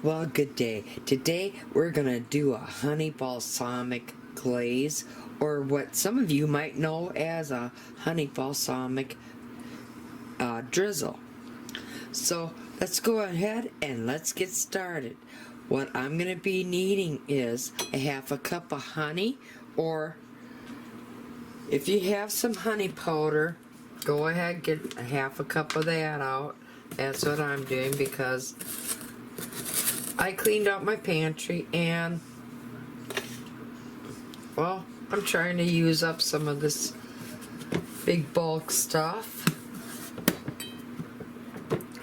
Well, good day. Today we're gonna do a honey balsamic glaze, or what some of you might know as a honey balsamic drizzle. So let's go ahead and let's get started. What I'm gonna be needing is a half a cup of honey, or if you have some honey powder, go ahead, get a half a cup of that out. That's what I'm doing because I cleaned out my pantry and, well, I'm trying to use up some of this big bulk stuff.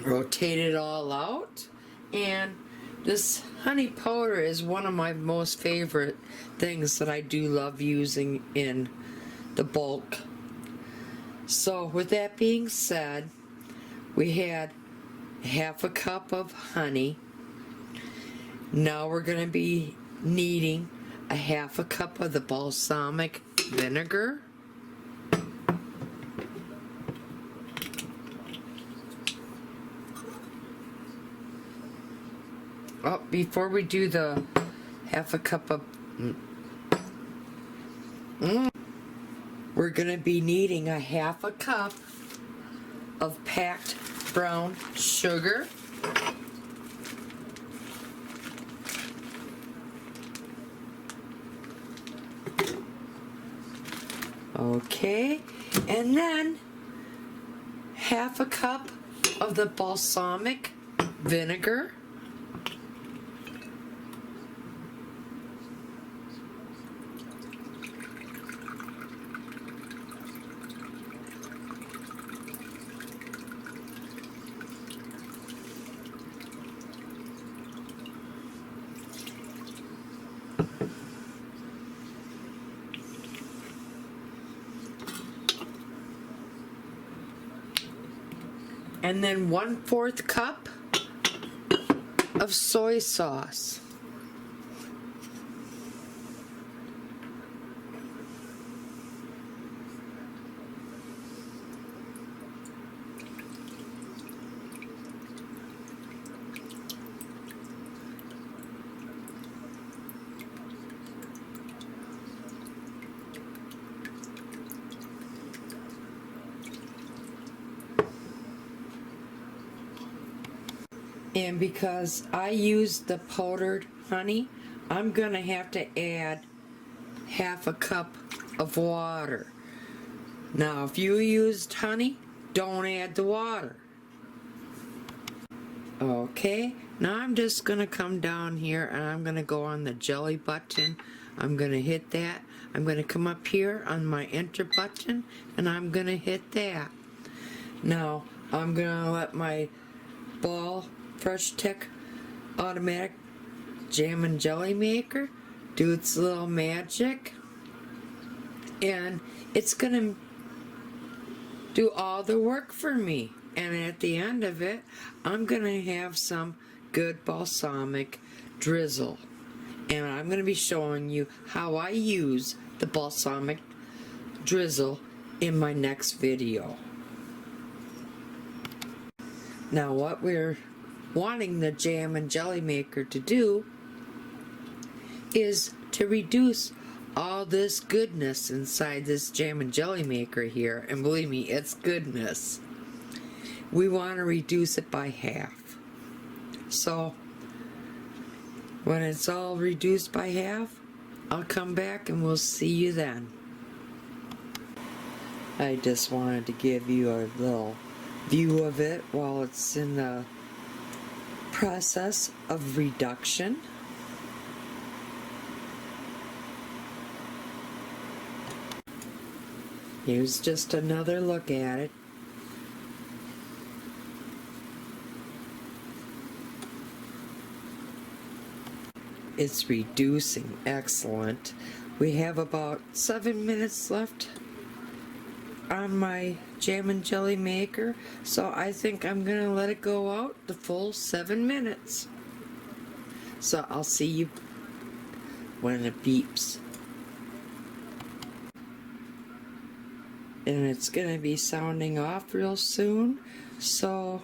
Rotate it all out, and this honey powder is one of my most favorite things that I do love using in the bulk. So with that being said, we had half a cup of honey. Now we're going to be needing a half a cup of the balsamic vinegar. Oh, before we do the half a cup of we're going to be needing a half a cup of packed brown sugar. Okay, and then half a cup of the balsamic vinegar. And then 1/4 cup of soy sauce. And because I used the powdered honey, I'm going to have to add half a cup of water. Now, if you used honey, don't add the water. Okay, now I'm just going to come down here and I'm going to go on the jelly button. I'm going to hit that. I'm going to come up here on my enter button and I'm going to hit that. Now, I'm going to let my ball Fresh Tech automatic jam and jelly maker do its little magic, and it's gonna do all the work for me, and at the end of it I'm gonna have some good balsamic drizzle, and I'm gonna be showing you how I use the balsamic drizzle in my next video. Now what we're wanting the jam and jelly maker to do is to reduce all this goodness inside this jam and jelly maker here, and believe me, it's goodness. We want to reduce it by half. So when it's all reduced by half, I'll come back and we'll see you then. I just wanted to give you a little view of it while it's in the process of reduction. Here's just another look at it. It's reducing excellent. We have about 7 minutes left on my jam and jelly maker, so I think I'm gonna let it go out the full 7 minutes. So I'll see you when it beeps. And it's gonna be sounding off real soon, so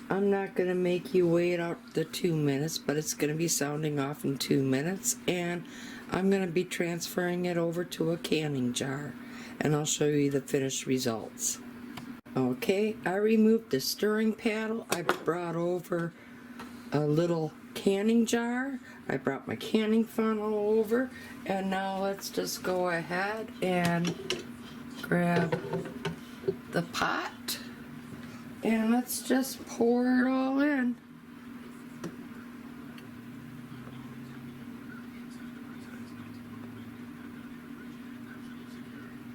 I'm not going to make you wait out the 2 minutes, but it's going to be sounding off in 2 minutes, and I'm going to be transferring it over to a canning jar, and I'll show you the finished results. Okay, I removed the stirring paddle. I brought over a little canning jar. I brought my canning funnel over, and now let's just go ahead and grab the pot, and let's just pour it all in.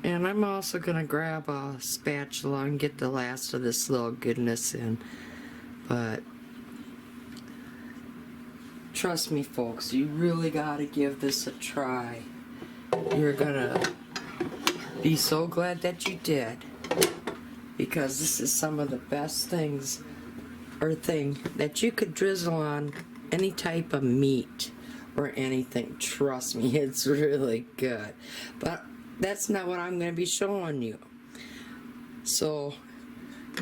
And I'm also going to grab a spatula and get the last of this little goodness in. But trust me, folks, you really got to give this a try. You're going to be so glad that you did. Because this is some of the best things that you could drizzle on any type of meat or anything. Trust me, it's really good. But that's not what I'm going to be showing you. So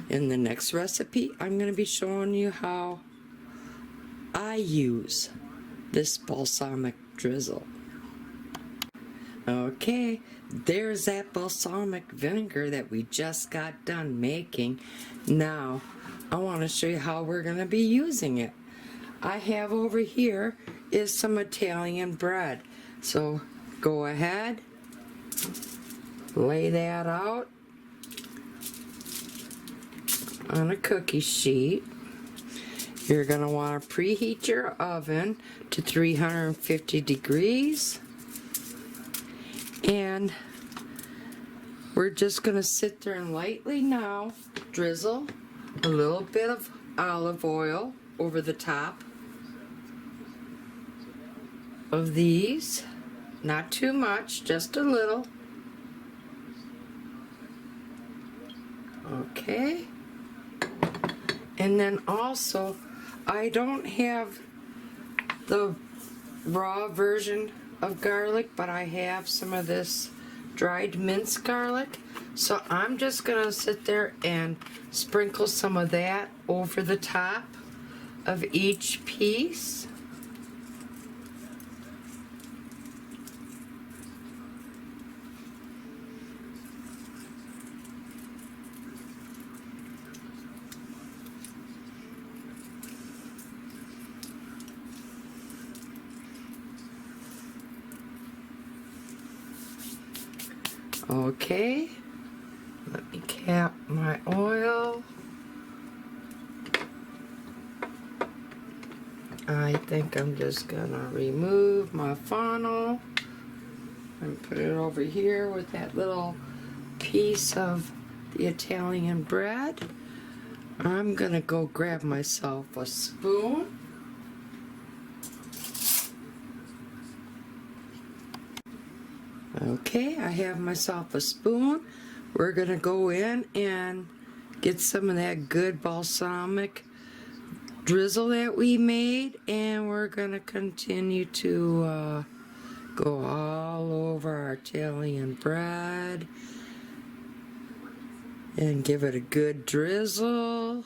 in the next recipe, I'm going to be showing you how I use this balsamic drizzle. Okay, there's that balsamic vinegar that we just got done making. Now I want to show you how we're going to be using it. I have over here is some Italian bread. So go ahead, lay that out on a cookie sheet. You're going to want to preheat your oven to 350 degrees. And we're just going to sit there and lightly now drizzle a little bit of olive oil over the top of these. Not too much, just a little. Okay. And then also, I don't have the raw version of garlic, but I have some of this dried minced garlic. So I'm just going to sit there and sprinkle some of that over the top of each piece. Okay, let me cap my oil. I think I'm just gonna remove my funnel and put it over here with that little piece of the Italian bread. I'm gonna go grab myself a spoon. Okay, I have myself a spoon. We're going to go in and get some of that good balsamic drizzle that we made, and we're going to continue to go all over our Italian bread and give it a good drizzle.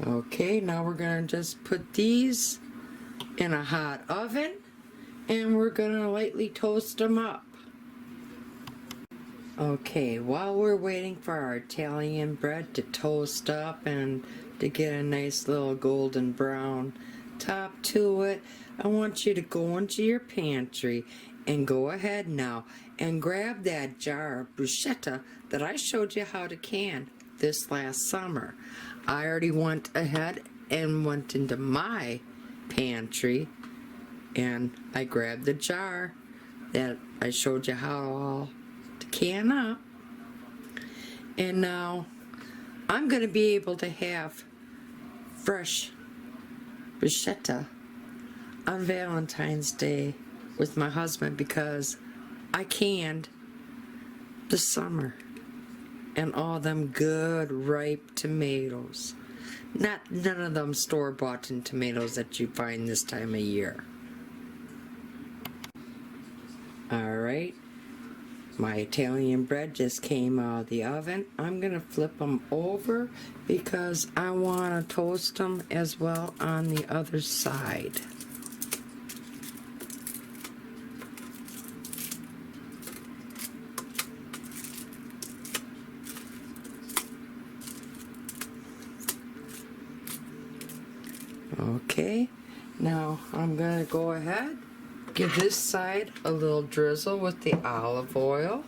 Okay, now we're going to just put these in a hot oven, and we're going to lightly toast them up. Okay, while we're waiting for our Italian bread to toast up and to get a nice little golden brown top to it, I want you to go into your pantry and go ahead now and grab that jar of bruschetta that I showed you how to can this last summer. I already went ahead and went into my pantry and I grabbed the jar that I showed you how to can up. And now I'm going to be able to have fresh bruschetta on Valentine's Day with my husband because I canned this summer and all them good ripe tomatoes. None of them store-bought tomatoes that you find this time of year. Alright, my Italian bread just came out of the oven. I'm going to flip them over because I want to toast them as well on the other side. Okay, now I'm going to go ahead, give this side a little drizzle with the olive oil.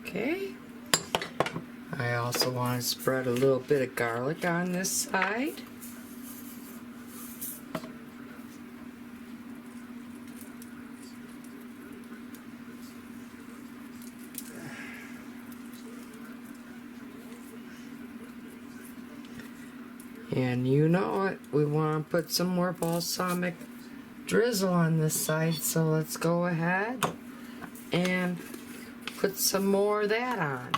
Okay, I also want to spread a little bit of garlic on this side. And you know it, we want to put some more balsamic drizzle on this side, so let's go ahead and put some more of that on.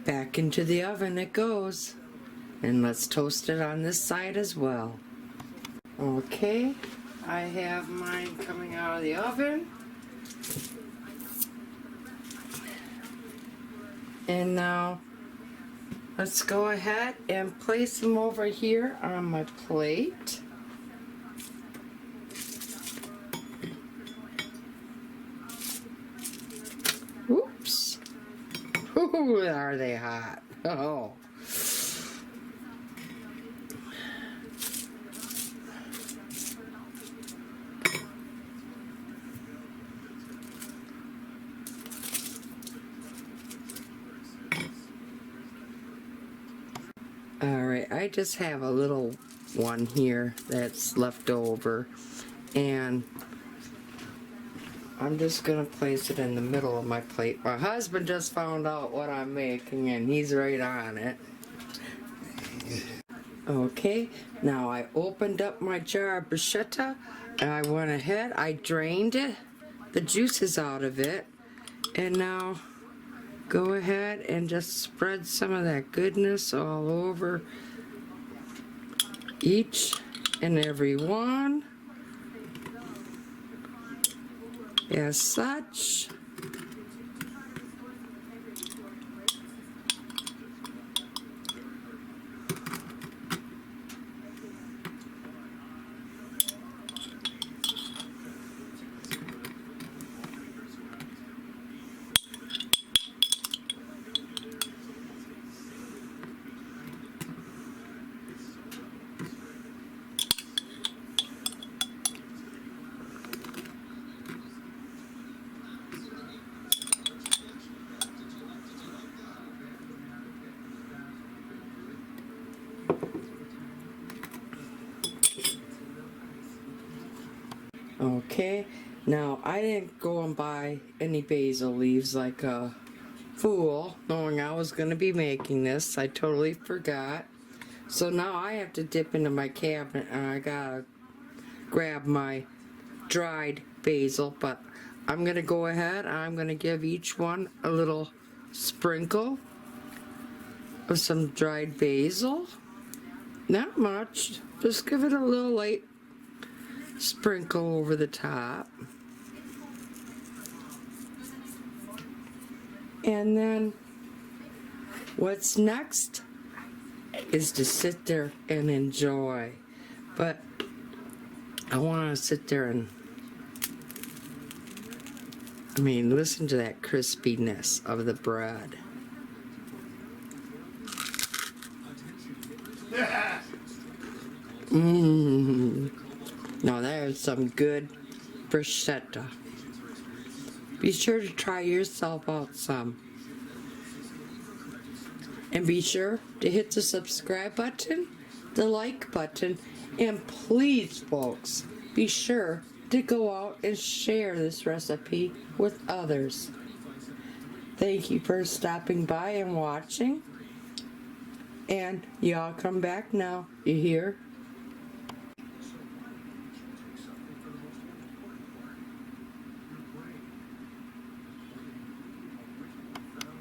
Back into the oven it goes. And let's toast it on this side as well. Okay, I have mine coming out of the oven. And now let's go ahead and place them over here on my plate. Oops. Ooh, are they hot? Oh. Alright, I just have a little one here that's left over, and I'm just going to place it in the middle of my plate. My husband just found out what I'm making and he's right on it. Okay, now I opened up my jar of bruschetta and I went ahead, I drained it, the juices out of it, and now go ahead and just spread some of that goodness all over each and every one. As such. Okay, now I didn't go and buy any basil leaves like fool, knowing I was going to be making this. I totally forgot. So now I have to dip into my cabinet and I gotta grab my dried basil, but I'm going to go ahead and I'm going to give each one a little sprinkle of some dried basil. Not much, just give it a little light sprinkle over the top. And then what's next is to sit there and enjoy. But I want to sit there and, listen to that crispiness of the bread. Now there's some good bruschetta. Be sure to try yourself out some. And be sure to hit the subscribe button, the like button, and please, folks, be sure to go out and share this recipe with others. Thank you for stopping by and watching. And y'all come back now, you hear?